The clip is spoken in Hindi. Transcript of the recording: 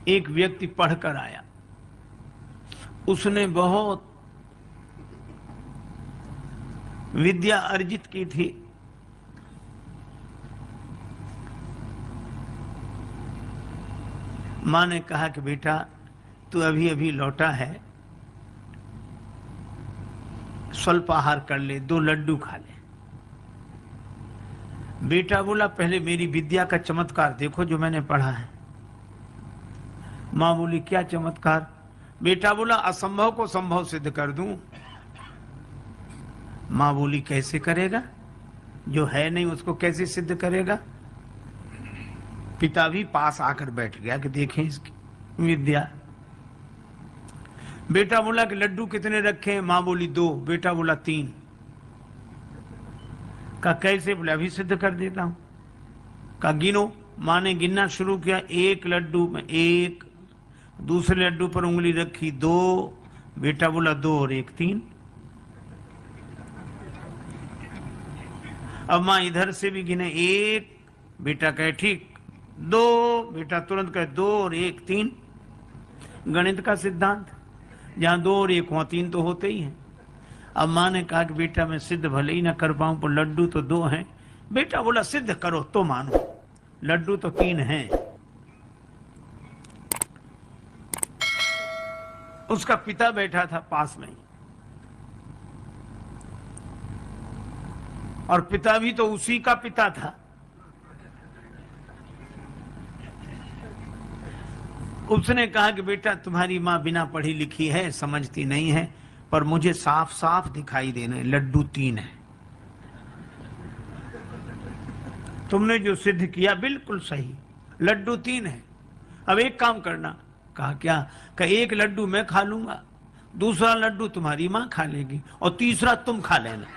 एक व्यक्ति पढ़कर आया, उसने बहुत विद्या अर्जित की थी। मां ने कहा कि बेटा तू अभी अभी लौटा है, स्वल्पाहार कर ले, 2 लड्डू खा ले। बेटा बोला पहले मेरी विद्या का चमत्कार देखो जो मैंने पढ़ा है। मां बोली क्या चमत्कार? बेटा बोला असंभव को संभव सिद्ध कर दूं। मां बोली कैसे करेगा? जो है नहीं उसको कैसे सिद्ध करेगा? पिता भी पास आकर बैठ गया कि देखें इसकी विद्या। बेटा बोला कि लड्डू कितने रखे हैं? मां बोली 2। बेटा बोला 3। का कैसे? बोले अभी सिद्ध कर देता हूं। का गिनो। मां ने गिनना शुरू किया, 1 लड्डू में 1, दूसरे लड्डू पर उंगली रखी 2। बेटा बोला 2 और 1 3। अब मां इधर से भी गिने 1, बेटा कहे ठीक 2, बेटा तुरंत कहे 2 और 1 3। गणित का सिद्धांत, जहां 2 और 1 वहां 3 तो होते ही हैं। अब मां ने कहा कि बेटा मैं सिद्ध भले ही ना कर पाऊं पर लड्डू तो 2 हैं। बेटा बोला सिद्ध करो तो मानो, लड्डू तो 3 हैं। उसका पिता बैठा था पास में, और पिता भी तो उसी का पिता था। उसने कहा कि बेटा तुम्हारी मां बिना पढ़ी लिखी है, समझती नहीं है, पर मुझे साफ साफ दिखाई देने लड्डू 3 है। तुमने जो सिद्ध किया बिल्कुल सही, लड्डू 3 है। अब एक काम करना। कहा क्या? कि 1 लड्डू मैं खा लूंगा, दूसरा लड्डू तुम्हारी मां खा लेगी और तीसरा तुम खा लेना।